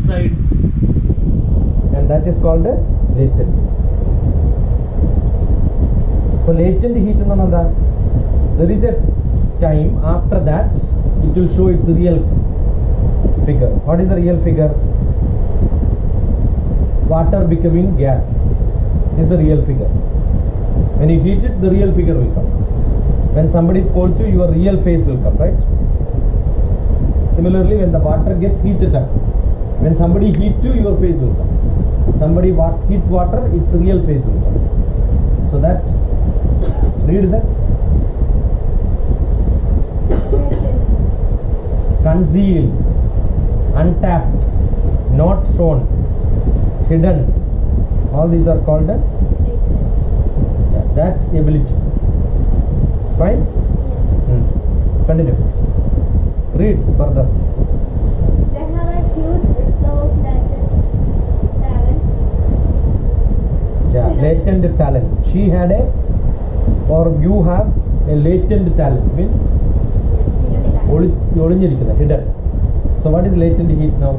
inside, and that is called latent. So latent heat in another, there is a time after that it will show its real figure. What is the real figure? Water becoming gas is the real figure. When you heat it, the real figure will come. When somebody scolds you, your real face will come, right? Similarly, when the water gets heated up, when somebody heats you, your face will come. Somebody heats water, its real face will come. So that, read that. Concealed, untapped, not shown, hidden. All these are called that ability. Fine? Continue. Read further. They have a huge flow of latent talent. Yeah, latent talent. She had a, or you have a latent talent. Means hidden. So what is latent heat now?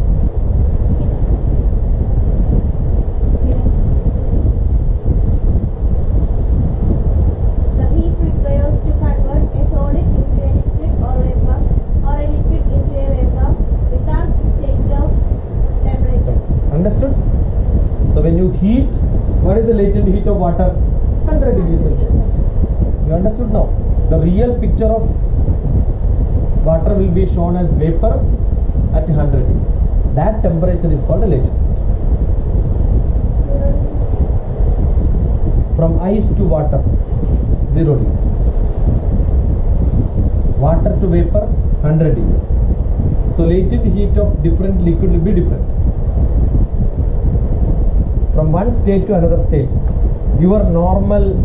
The heat requires to convert a solid into a liquid or vapor, or a liquid into a vapor without change of temperature. Understood? So when you heat, what is the latent heat of water? 100 degrees Celsius. You understood now? The real picture of water will be shown as vapor at 100 degrees. That temperature is called a latent heat. From ice to water, 0 degree. Water to vapor, 100 degree. So latent heat of different liquid will be different. From one state to another state, your normal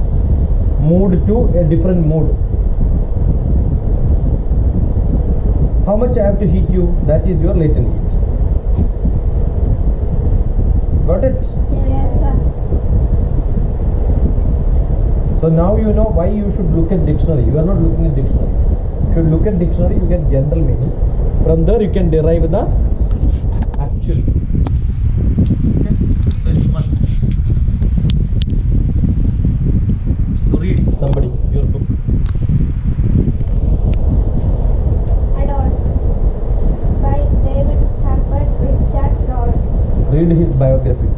mood to a different mood. How much I have to heat you? That is your latent heat. Got it? Yes, sir. So now you know why you should look at dictionary. You are not looking at dictionary. If you look at dictionary, you get general meaning. From there you can derive the actual. Okay? So it's one. So read somebody your book. By David Herbert Richard Noll. Read his biography.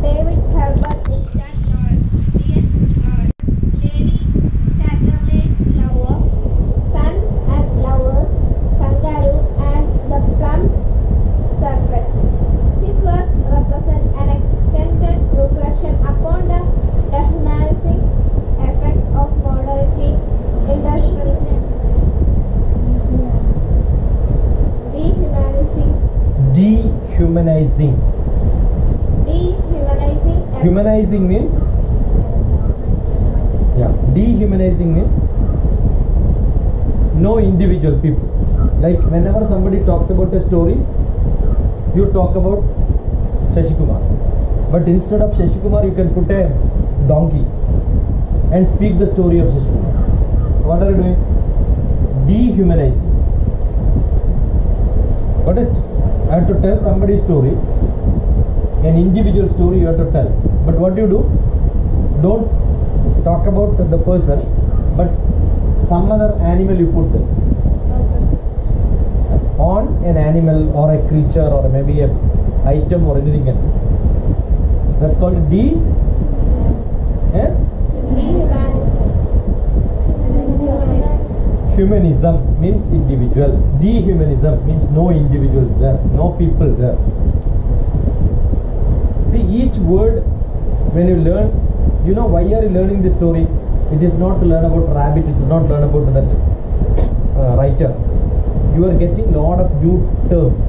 David Herbert Richard Noll, D.S. Noll, Lady Chatterley Lover, Sons and Lovers, Kangaroo and the Plum Serpent. His works represent an extended reflection upon the dehumanizing effects of modernity, Dehumanizing. Humanizing means? Yeah. Dehumanizing means no individual people. Like whenever somebody talks about a story, you talk about Shashi Kumar. But instead of Shashi Kumar, you can put a donkey and speak the story of Shashi Kumar. What are you doing? Dehumanizing. Got it? I have to tell somebody's story, an individual story you have to tell. But what do? Don't talk about the person, but some other animal you put there. On an animal or a creature or maybe a item or anything else. That's called Humanism means individual. Dehumanism means no individuals there, no people there. See, each word when you learn, you know why are you learning this story? It is not to learn about rabbit, it is not to learn about that writer. You are getting lot of new terms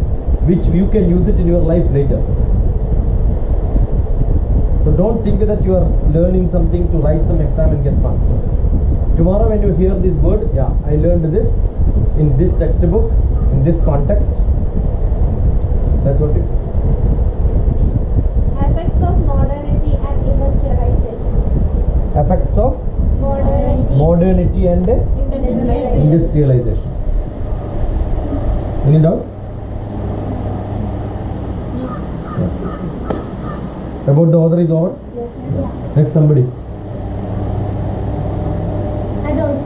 which you can use it in your life later. So don't think that you are learning something to write some exam and get marks. Tomorrow when you hear this word, yeah, I learned this in this textbook, in this context. That's what you should. Effects of modernity and industrialization. Effects of modernity and industrialization. Any doubt? About the author is over. Yes. Next somebody. Adult.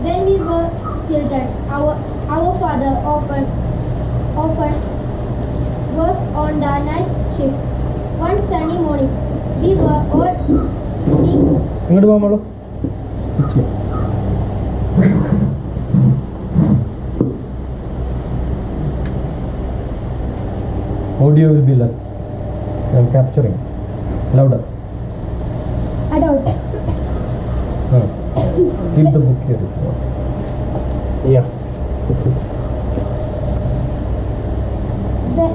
When we were children, our father often worked on the night shift. One sunny morning, we were all sitting. ഇങ്ങോട്ട് പോകാൻ മോളൂ. Sit here. Audio will be less. I am capturing it. Louder. Adult. Keep the book here. Yeah. The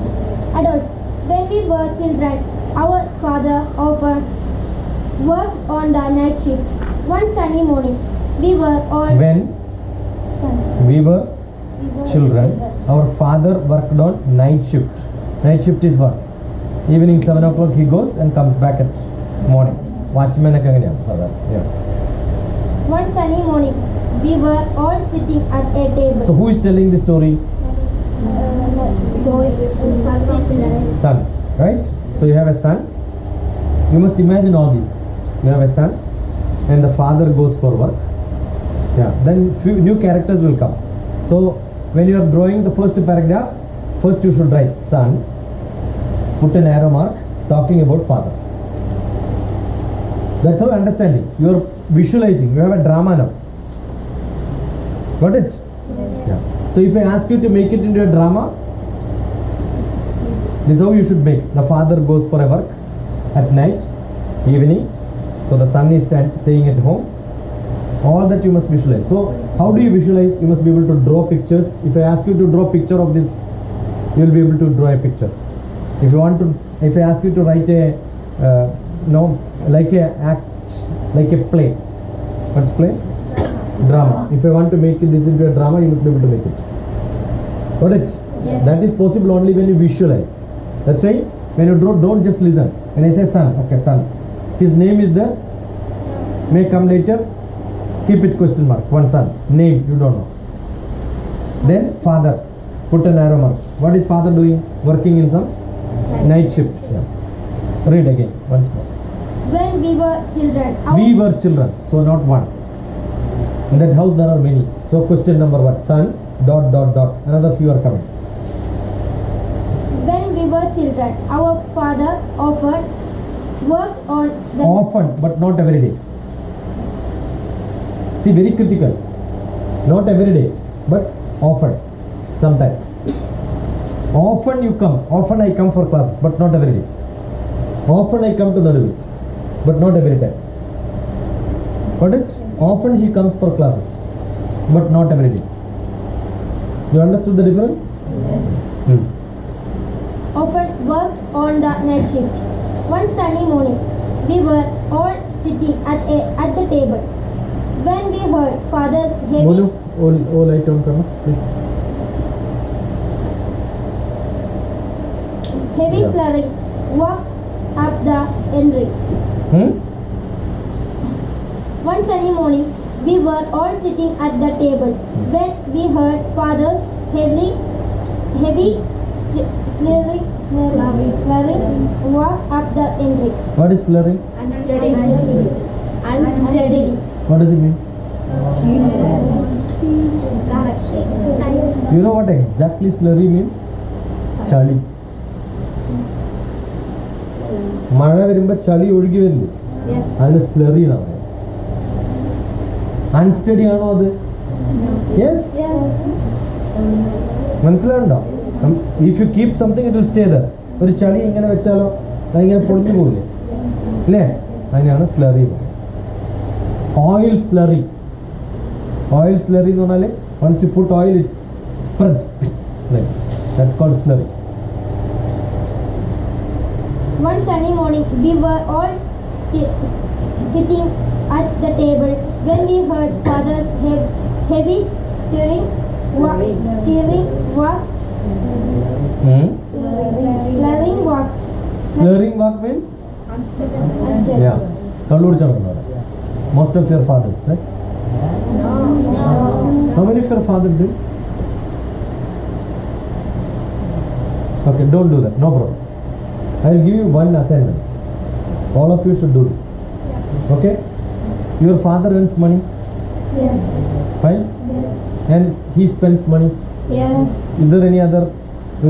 adult. When we were children, our father often worked on the night shift. One sunny morning, we were all When we were children, our father worked on night shift. Night shift is what? Evening 7 o'clock he goes and comes back at morning. Watchman ഒക്കെ അങ്ങനെയാണ് സാധാരണ. Yeah. One sunny morning, we were all sitting at a table. So who is telling the story? Son, right? So you have a son. You must imagine all this. You have a son and the father goes for work. Yeah. Then few new characters will come. So when you are drawing the first paragraph, first you should write son, put an arrow mark talking about father. That's how understanding. You are visualizing. You have a drama now. Got it? Yeah. So if I ask you to make it into a drama, this is how you should make. The father goes for a work at night, evening. So the son is staying at home. All that you must visualize. So how do you visualize? You must be able to draw pictures. If I ask you to draw a picture of this, you will be able to draw a picture. If I ask you to write a like a act, like a play. What's play? Drama. If I want to make this into a drama, you must be able to make it. Got it? Yes. That is possible only when you visualize. That's why when you draw, don't just listen. When I say son, okay, son. His name is there. May come later. Keep it question mark. One son. Name, you don't know. Then father. Put an arrow mark. What is father doing? Working in some night shift. Yeah. Read again once more. When we were children, We were children, so not one. In that house there are many. So question number one, son, ... Another few are coming. when we were children, our father often worked on the Often, but not every day. See, very critical. Not every day, but often. Sometime. Often you come. Often I come for classes, but not every day. Often I come to the review, but not every time. Got it? Often he comes for classes, but not every day. You understood the difference? Yes. Often worked on the night shift. One sunny morning, we were all sitting at the table. When we heard father's Bolu, all light on camera, please. heavy Yeah. slurry walk up the entry. One sunny morning, we were all sitting at the table when we heard father's heavy slurring walk up the entry. What is slurring? Unsteady. What does it mean? You know what exactly slurry means? Chali. മഴ വരുമ്പോ ചളി ഒഴുകി വരില്ലേ, അതിന് slurry എന്നാണ്. Unsteady ആണോ അത്? Yes. മനസ്സിലാവുണ്ടോ? If you keep something it will stay there. ഒരു ചളി ഇങ്ങനെ വെച്ചാലോ അതിങ്ങനെ പൊളിഞ്ഞു പോകില്ലേ, അല്ലേ? അതിനാണ് slurry. Oil slurry. Oil slurry എന്ന് പറഞ്ഞാൽ once you put oil it spreads. That's called slurry. One sunny morning, we were all sitting at the table when we heard father's heavy stirring walk. Slurring walk. Slurring walk means? Yeah. Most of your fathers, right? No. How many of your fathers did? Okay, don't do that. No problem. I will give you one assignment. All of you should do this. Okay? Your father earns money, Yes. fine? Yes. And he spends money. Yes. Is there any other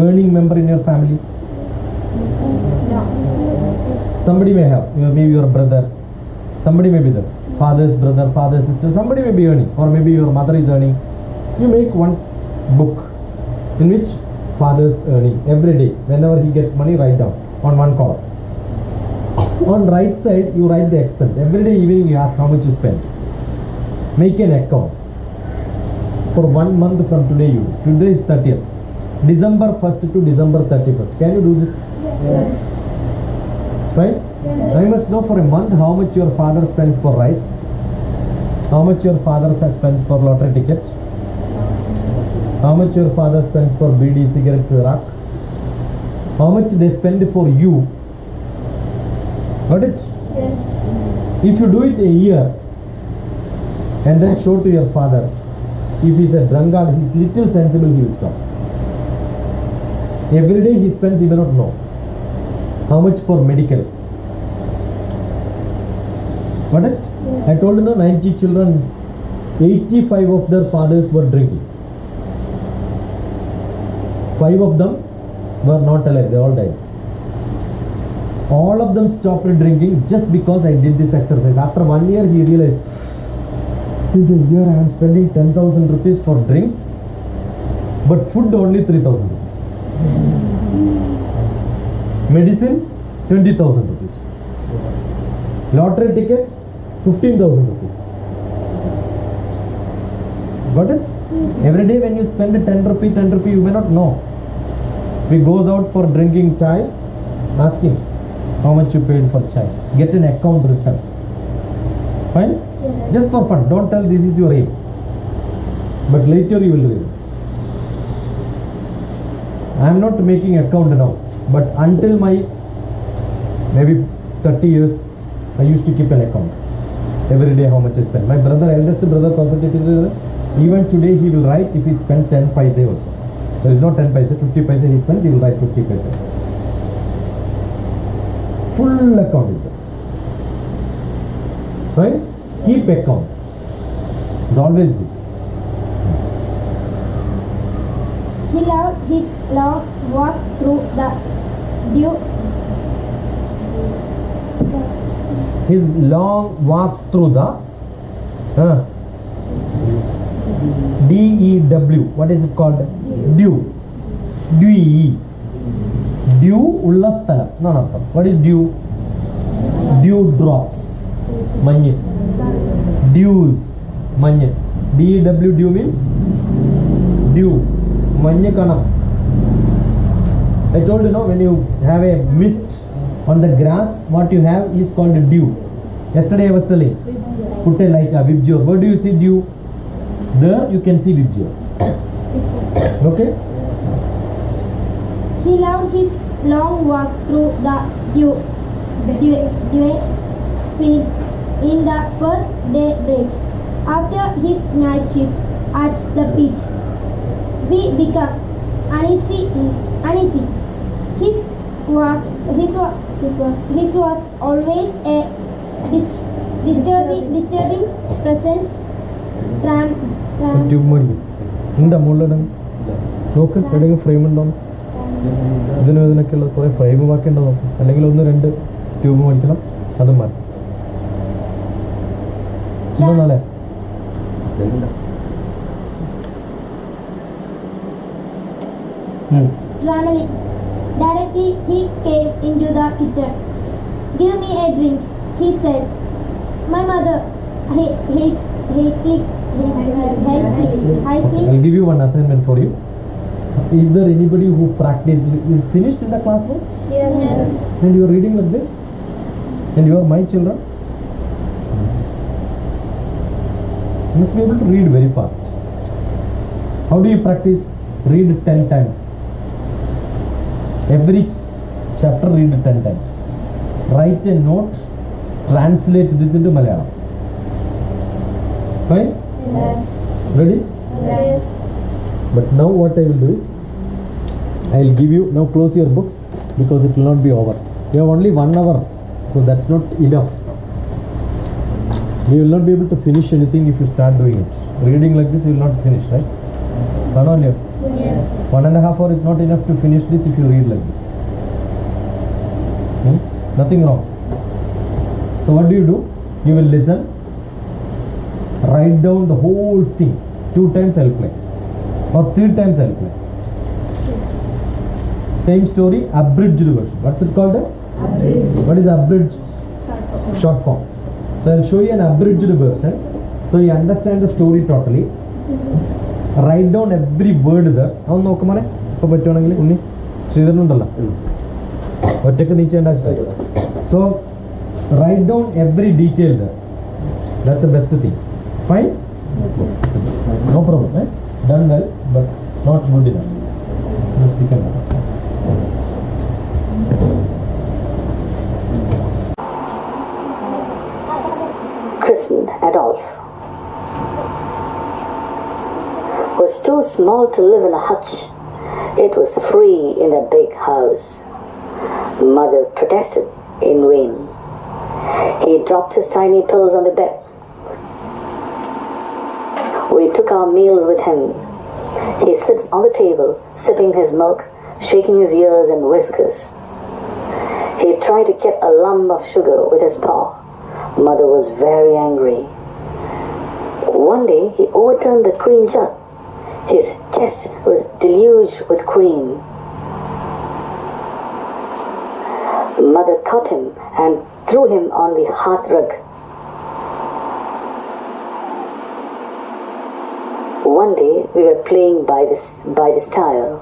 earning member in your family? No. Somebody may have, maybe your brother, somebody may be there. Father's brother, father's sister, somebody may be earning, or maybe your mother is earning. You make one book in which father's earning every day. Whenever he gets money, write down on one column. On right side, you write the expense. Every day evening, you ask how much you spend. Make an account. For 1 month from today, you do. Today is 30th. December 1st to December 31st. Can you do this? Yes. Right? Yes. I must know for a month how much your father spends for rice, how much your father spends for lottery ticket, how much your father spends for BD, cigarettes, rack, how much they spend for you. Got it? Yes. If you do it a year and then show to your father, if he's a drunkard, he's little sensible, he will stop. Every day he spends, he may not know. How much for medical? Got it? Yes. I told you, 90 children, 85 of their fathers were drinking. 5 of them were not alive, they all died. All of them stopped drinking just because I did this exercise. After 1 year, he realized, in a year I am spending 10,000 rupees for drinks, but food only 3,000 rupees. Medicine, 20,000 rupees. Lottery ticket, 15,000 rupees. Got it? Every day when you spend 10 rupee, you may not know. He goes out for drinking chai, ask him how much you paid for chai. Get an account written. Fine? Yes. Just for fun. Don't tell this is your aim. But later you will realize. I am not making account now. But until my maybe 30 years, I used to keep an account. Every day how much I spend. My brother, eldest brother, even today he will write if he spent 10 paise also. There is no 10 paise, 50 paise he spends, he will write 50 paise. Full account is there. Right? Keep account. It's always good. He loved his long walk through the dew. His long walk through the DEW. What is it called? Dew. Dew. Dew ulla sthalam. No. What is dew? Dew drops. Manye. Dews. Manye. DEW dew means dew. Manye kanam. I told you, when you have a mist on the grass, what you have is called dew. Yesterday I was telling, put a like a vibgyor. Where do you see dew? There you can see vibgyor. Okay? He loved his long walk through the dew fields in the first day break. After his night shift at the pitch, we become uneasy. His was always a disturbing presence. Tube മേടിക്കും എന്താ മുകളിലിടും നോക്ക് എവിടെയെങ്കിലും frame ഉണ്ടോ ഇതിനൊക്കെ ഉള്ള കുറേ frame ബാക്കി ഉണ്ടോ നോക്കും അല്ലെങ്കിൽ 1-2 ട്യൂബ് മേടിക്കണം അതും മാറ്റി എന്താ നാളെ Trembling. Directly he came into the kitchen. "Give me a drink," he said. My mother hates sleep. I'll give you one assignment for you. Is there anybody who practiced is finished in the classroom? Yes. And you are reading like this? And you are my children? You must be able to read very fast. How do you practice? Read 10 times. Every chapter read 10 times. Write a note, translate this into Malayalam. Fine? Yes. Ready? Yes. But now what I will do is, I will give you, now close your books because it will not be over. You have only 1 hour So that's not enough. You will not be able to finish anything if you start doing it. Reading like this, you will not finish, right? Yes. 1.5 hours is not enough to finish this if you read like this. Nothing wrong. So what do? You will listen, write down the whole thing. 2 times I'll play, or 3 times I'll play. Same story, abridged version. What's it called? Abridged. What is abridged? Short form. So I'll show you an abridged version, so you understand the story totally. Write down every word there. So write down every detail there. That's the best thing. Fine? No problem. Done well, but not good enough. Just become that. Christened Adolf. Was too small to live in a hutch. It was free in a big house. Mother protested in vain. He dropped his tiny pills on the bed. We took our meals with him. He sits on the table, sipping his milk, shaking his ears and whiskers. He tried to get a lump of sugar with his paw. Mother was very angry. One day he overturned the cream jug. His chest was deluged with cream. Mother caught him and threw him on the hearthrug. One day we were playing by the stile.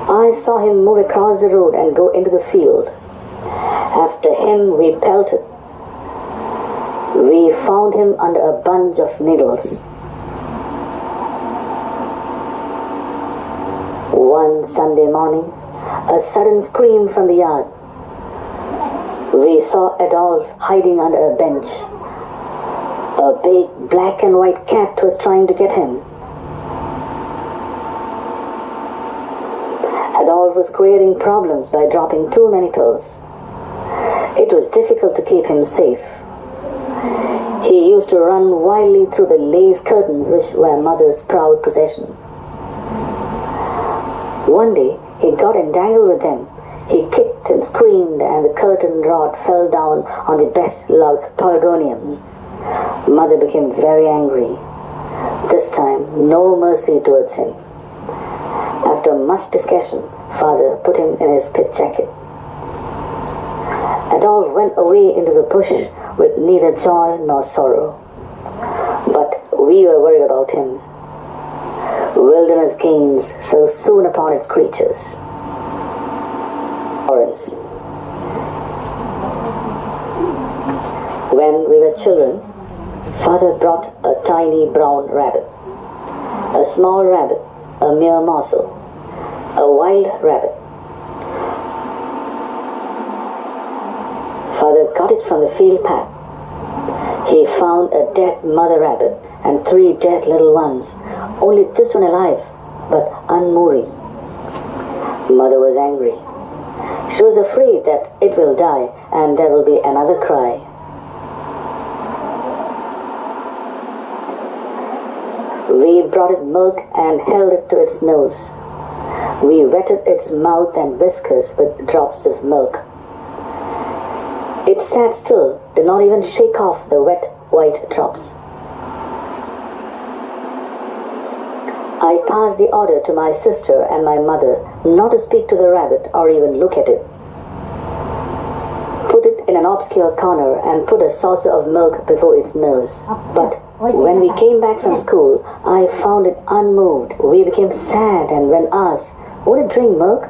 I saw him move across the road and go into the field. After him we pelted. We found him under a bunch of needles. One Sunday morning, a sudden scream from the yard. We saw Adolf hiding under a bench. A big black and white cat was trying to get him. Adolf was creating problems by dropping too many pills. It was difficult to keep him safe. He used to run wildly through the lace curtains which were Mother's proud possession. One day, he got entangled with them. He kicked and screamed and the curtain rod fell down on the best loved Pelargonium. Mother became very angry. This time, no mercy towards him. After much discussion, Father put him in his pit jacket. Adolf went away into the bush with neither joy nor sorrow. But we were worried about him. Wilderness gains so soon upon its creatures. Lawrence. When we were children, Father brought a tiny brown rabbit. A small rabbit, a mere morsel. A wild rabbit. Father got it from the field path. He found a dead mother rabbit and 3 dead little ones, only this one alive, but unmoving. Mother was angry. She was afraid that it will die and there will be another cry. We brought it milk and held it to its nose. We wetted its mouth and whiskers with drops of milk. It sat still, did not even shake off the wet white drops. I passed the order to my sister and my mother not to speak to the rabbit or even look at it. Put it in an obscure corner and put a saucer of milk before its nose. But when we came back from school, I found it unmoved. We became sad, and when asked, "Would it drink milk?"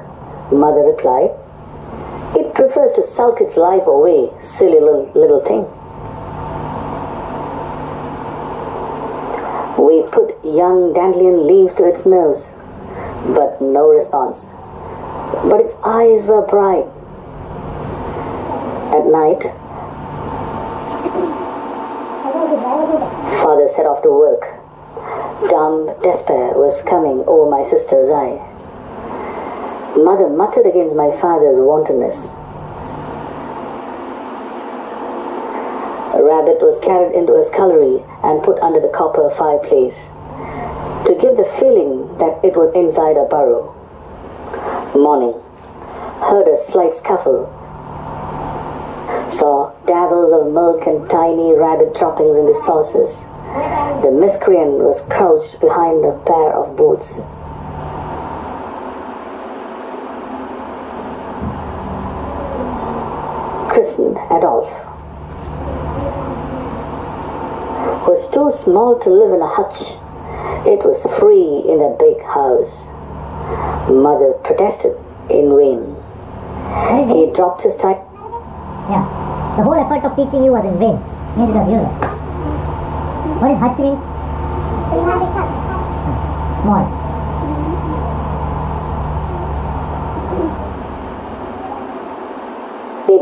Mother replied, "It prefers to sulk its life away, silly little thing." We put young dandelion leaves to its nose, but no response. But its eyes were bright. At night, Father set off to work. Dumb despair was coming over my sister's eye. Mother muttered against my father's wantonness. rabbit was carried into a scullery and put under the copper fireplace to give the feeling that it was inside a burrow. Morning. Heard a slight scuffle. Saw dabbles of milk and tiny rabbit droppings in the saucers. The miscreant was crouched behind a pair of boots. Christened Adolf. Was too small to live in a hutch. It was free in a big house. Mother protested in vain. He dropped his tight. Yeah. The whole effort of teaching you was in vain. Means it was useless. What is hutch means? Small.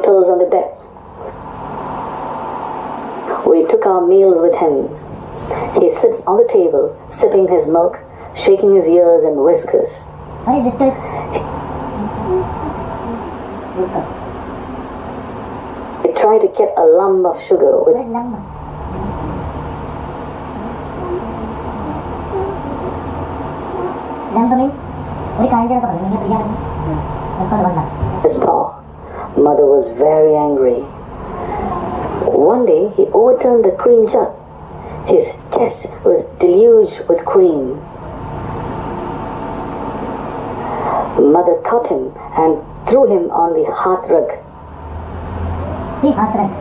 Pills on the bed. We took our meals with him. He sits on the table, sipping his milk, shaking his ears and whiskers. What is whiskers? He tried to get a lump of sugar with What is lump? Lump means? That's called one lump. his paw. Mother was very angry. One day he overturned the cream jug. His chest was deluged with cream. Mother caught him and threw him on the hearth rug. See, hearth rug.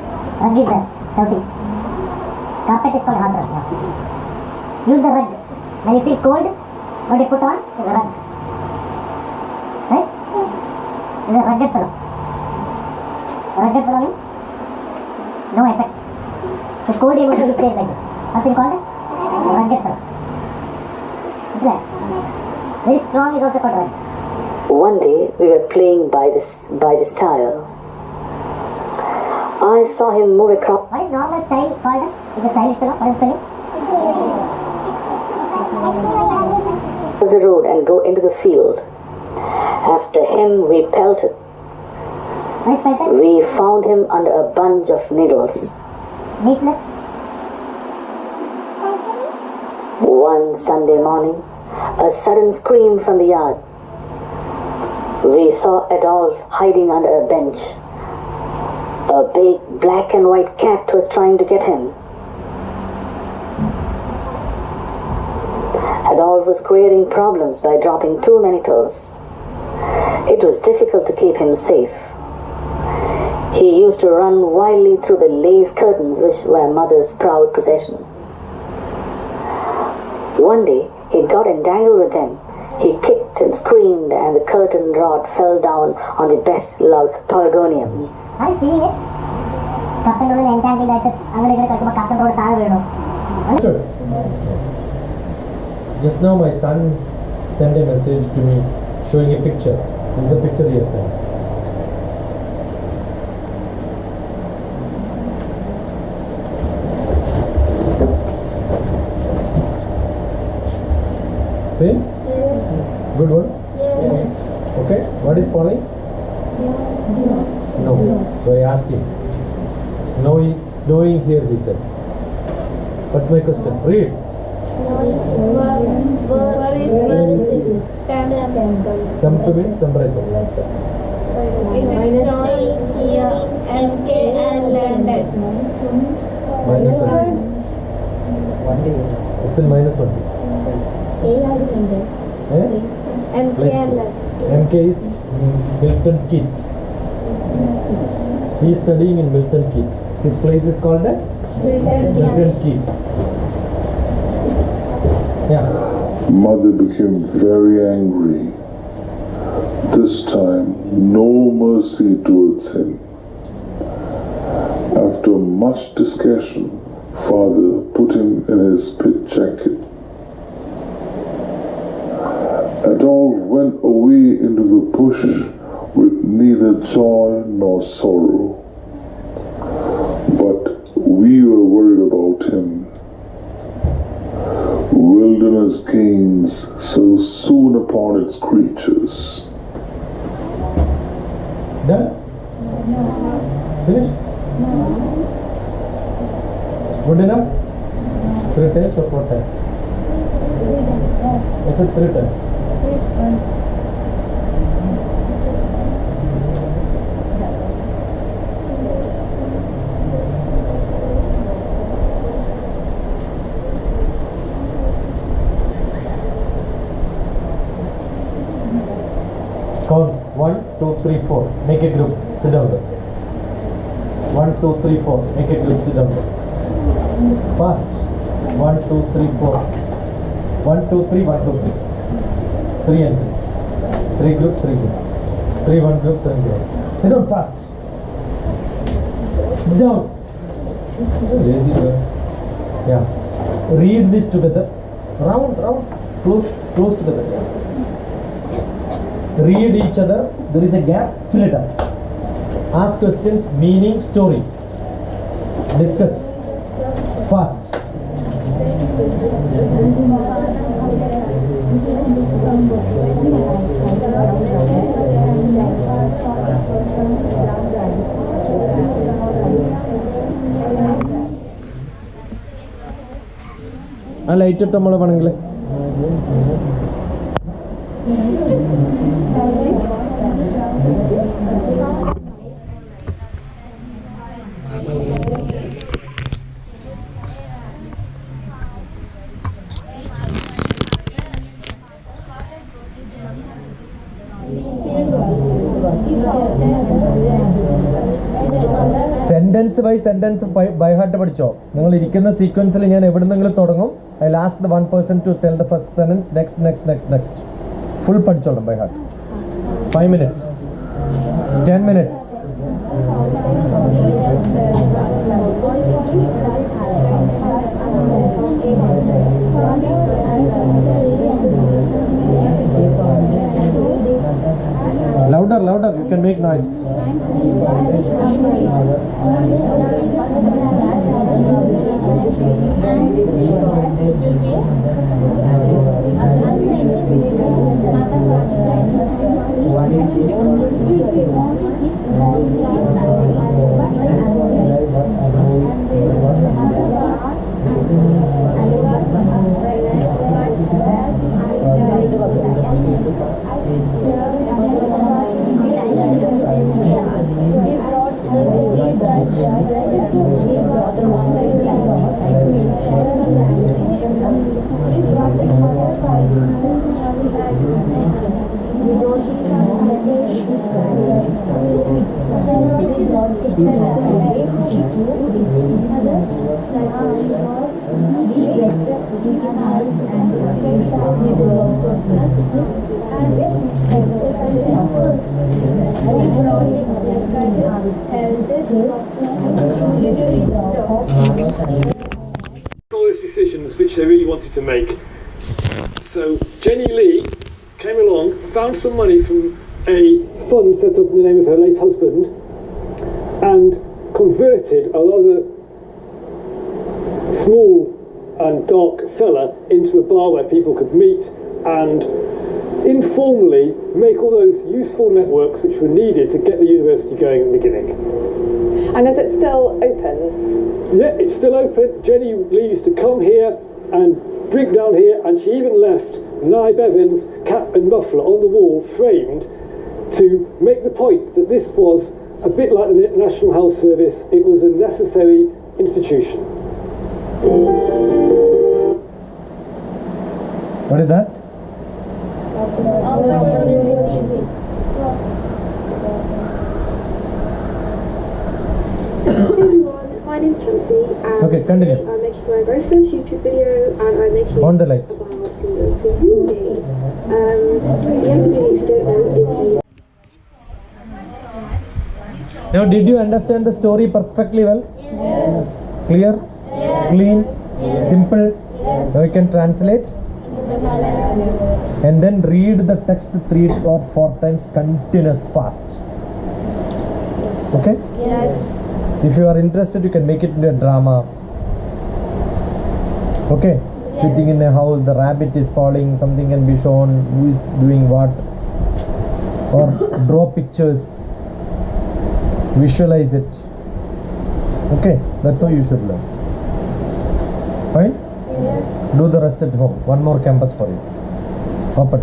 Rug is there. Shouting. Carpet is called hearth rug. Yeah. Use the rug. When you feel cold, what you put on is a rug. Right? Is a rugged fellow. Rugged fellow means no effect. The cold able to stay like this. What's it called? Rugged fellow. It's like very strong is also called rugged. One day we were playing by the stile. I saw him move across What is normal style called? Is a stylish fellow? What is spelling? the road and go into the field. After him we pelted. What is pelted? We found him under a bunch of needles. Needless. One Sunday morning, a sudden scream from the yard. We saw Adolf hiding under a bench. A big black and white cat was trying to get him. Adolf was creating problems by dropping too many pills. It was difficult to keep him safe. He used to run wildly through the lace curtains which were mother's proud possession. One day, he got entangled with them. He kicked and screamed and the curtain rod fell down on the best loved Pelargonium. Are you seeing it? Captain Road entangled like that. Captain Road Understood. Just now my son sent a message to me showing a picture. This is the picture he has sent. See? Yes. Good one? Yes. Okay. What is falling? Snow. So I asked him. Snowing here, he said. What's my question? Read. Where is it? Temp means temperature. It is snowing here, MK and landed. Minus 1. It's in minus 1. Eh? MK Place and two. landed. MK is Milton Keynes. He is studying in Milton Keynes. His place is called that? Milton Keynes. Yeah. Mother became very angry. This time, no mercy towards him. After much discussion, father put him in his pit jacket. Adolf went away into the bush with neither joy nor sorrow. But we were worried about him. Wilderness gains so soon upon its creatures. Done? Finished? Good enough? 3 times or 4 times? I said 3 times. Count 1, 2, 3, 4. Make a group. Sit down there. 1, 2, 3, 4. Make a group. Sit down there. Fast. 1, 2, 3, 4. 1, 2, 3, 1, 2, 3. 3 and 3. 3 group, 3 group. 3, 1 group, 3 group. Sit down fast. Sit down. Lazy boy. Yeah. Read this together. Round. Close together. Yeah. Read each other. There is a gap. Fill it up. Ask questions, meaning, story. Discuss. Fast. ആ light ഇട്ട് നമ്മൾ വേണമെങ്കിൽ sentence by sentence by heart പഠിച്ചോ. നിങ്ങൾ ഇരിക്കുന്ന സീക്വൻസിൽ ഞാൻ എവിടെ നിന്നെങ്കിലും തുടങ്ങും. I last the 1 person to tell the first sentence. Next. Full പഠിച്ചോളാം by heart. 5 minutes, 10 minutes. Louder, you can make noise. All those decisions which they really wanted to make. So Jenny Lee came along, found some money from a fund set up in the name of her late husband, and converted a rather small and dark cellar into a bar where people could meet and informally make all those useful networks which were needed to get the university going at the beginning. And is it still open? Yeah, it's still open. Jenny Lee used to come here and drink down here, and she even left Nye Bevan's cap and muffler on the wall framed to make the point that this was a bit like the National Health Service. It was a necessary institution. What is that? Everyone, my name's Chelsea and Okay, continue. I'm making my very first YouTube video and I'm making On the light. about the European Union. The opening, if you don't know, is the Now, did you understand the story perfectly well? Yes. Clear? Yes. Clean? Yes. Simple? Yes. Now you can translate. And then read the text 3 or 4 times continuous fast. Okay? Yes. If you are interested, you can make it into a drama. Okay? Yes. Sitting in a house, the rabbit is falling, something can be shown, who is doing what. Or draw pictures. Visualize it. Okay? That's how you should learn. Fine? Do the rest at home. One more campus for you. Open.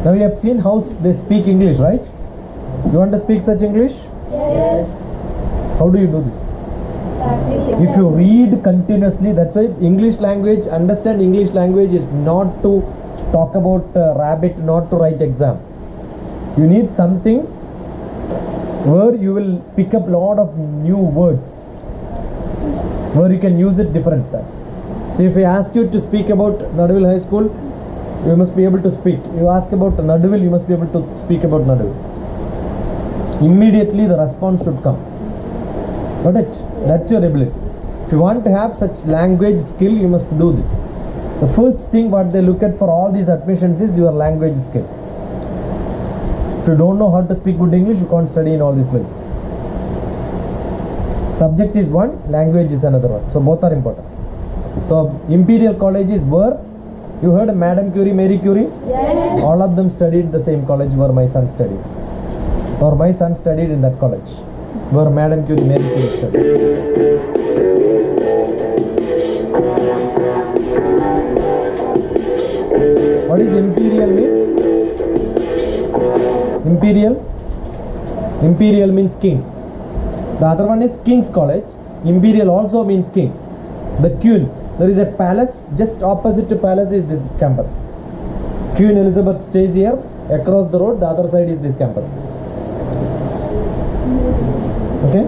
Now you have seen how they speak English, right? You want to speak such English? Yes. How do you do this? If you read continuously, that's why English language, understand English language is not to talk about rabbit, not to write exam. You need something where you will pick up lot of new words, where you can use it different. So if I ask you to speak about Naduvil High School, you must be able to speak. You ask about Naduvil, you must be able to speak about Naduvil. Immediately the response should come. Got it? That's your ability. If you want to have such language skill, you must do this. The first thing what they look at for all these admissions is your language skill. If you don't know how to speak good English, you can't study in all these places. Subject is one, language is another one. So both are important. So Imperial College is where you heard Madame Curie, Marie Curie? Yes. All of them studied the same college where my son studied. Or my son studied in that college where Madame Curie, Marie Curie studied. What is Imperial means? Imperial means king. The other one is King's College. Imperial also means king. The Queen. There is a palace. Just opposite to palace is this campus. Queen Elizabeth stays here. Across the road, the other side is this campus. Okay?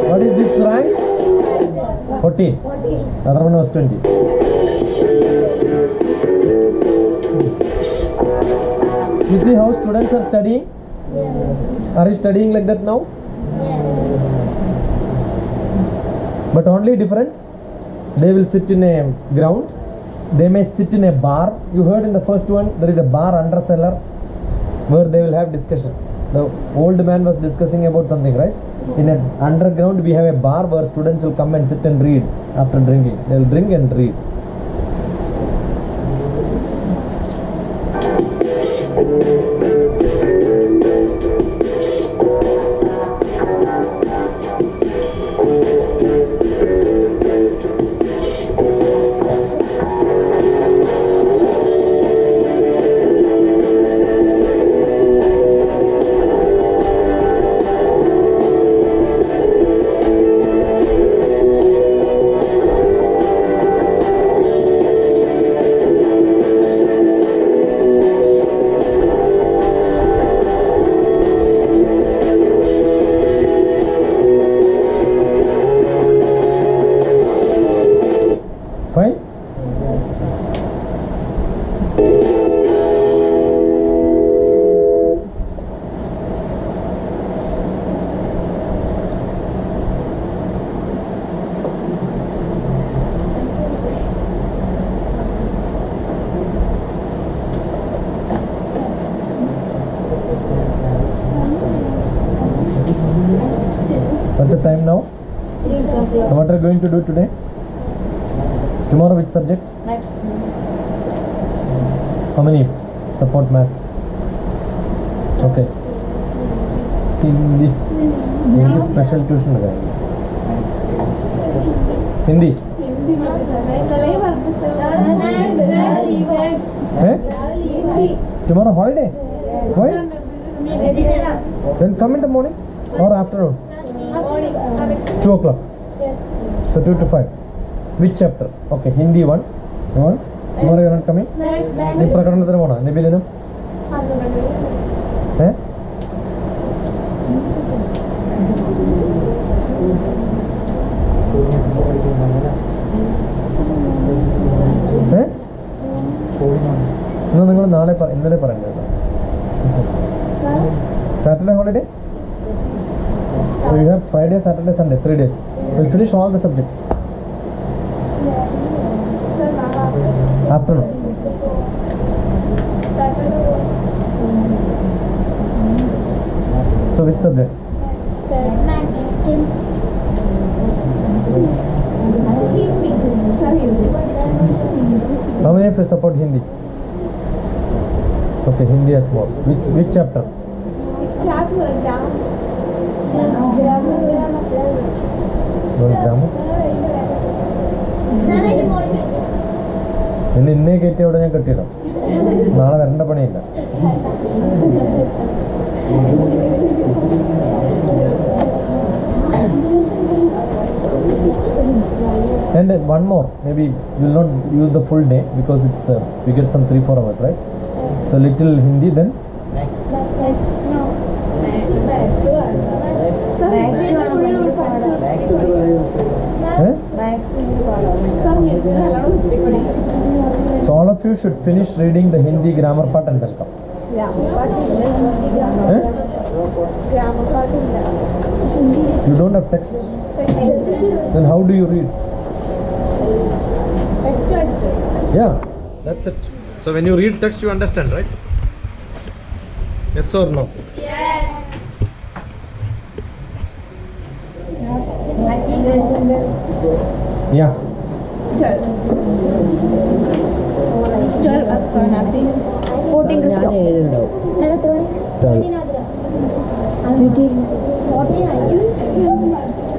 What is this rank? 14. The other one was 20. You see how students are studying? Yes. Are you studying like that now? Yes. But only difference, they will sit in a ground, they may sit in a bar. You heard in the first one, there is a bar under cellar where they will have discussion. The old man was discussing about something, right? In an underground, we have a bar where students will come and sit and read after drinking. They will drink and read. Fine? What's the time now? So what are you going to do today? Tomorrow which subject? Maths. How many support maths? Okay. Hindi. Hindi special tuition लगाएंगे. Hindi. Eh? Tomorrow holiday? Why? Then come in the morning or afternoon? 2 o'clock. So 2 to 5. Which chapter? Okay, Hindi one. You want? Tomorrow you are not coming? നീ പ്രകടനത്തിന് പോണോ നിബിദിനം? എന്നാ നിങ്ങൾ നാളെ ഇന്നലെ പറയണ്ടേ? Saturday holiday? So you have Friday, Saturday, Sunday, 3 days. We'll finish all the subjects. Afternoon. subject? How many of you support Hindi? Okay, Hindi has more. Which chapter? Grammar? ഇന്നേ കയറ്റിയോടെ ഞാൻ കെട്ടിയിടാം. നാളെ വരേണ്ട പണിയില്ല. And one more, maybe you will not use the full day because it's we get some 3-4 hours, right? So little Hindi, then so all of you should finish reading the Hindi grammar part and test. You don't have text? Then how do you read? Yeah, that's it. So when you read text, you understand, right? Yes or no? Yeah. 12 as per napkin. 14 is stop. 12.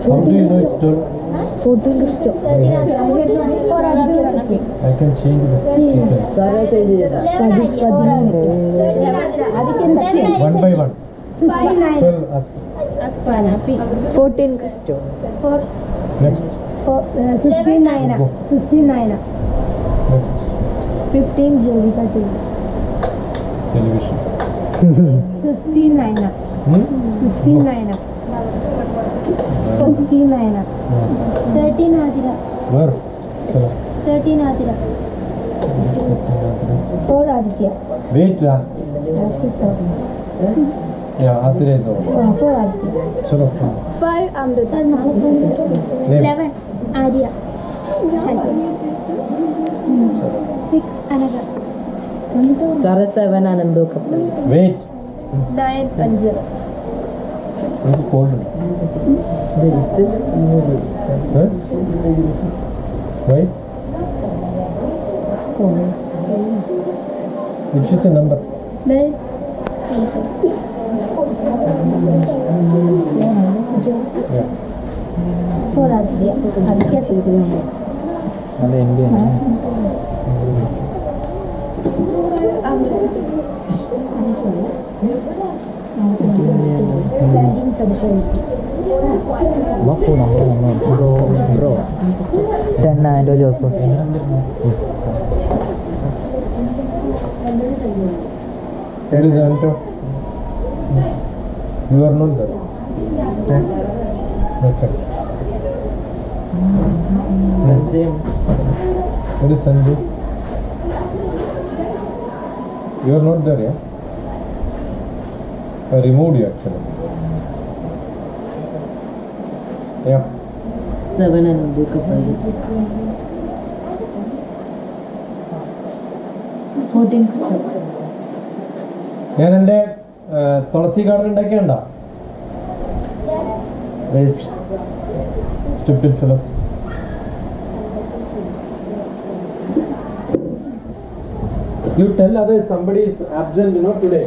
How do you know it's 12? 14 is stop. I can change the sequence. One by one. 12 as 14 is stop. next. 16 9. Go. 16 9. Next. 15 Jolika TV. Television. 16 9. Hmm? 16 9. 16 9. 13 Adira. Where? Chalo. 13 Adira. 4 Aditya. Wait, yeah, Adira is over. 4 Aditya. Chalo. 5 Amrita. Name. 11 Adya. 6 Anaga. Sara 7 Anando Kaplan. Wait. 9 Panjara. It's cold. Huh? Why? Which is a number? 12 Yeah. 4 Aditya. Aditya. And Indian. Bro. 10 Indo Joseph. Where is Anto? You are not there. Okay. St. James. Where is Sanjay? You are not there, yeah? I removed you actually. Yeah. 7 Anando Kaplan. 14 stop. ഞാൻ എൻ്റെ തുളസി garden ഉണ്ടാക്കിയുണ്ടോ? Stupid fellows. You tell others somebody is absent, today.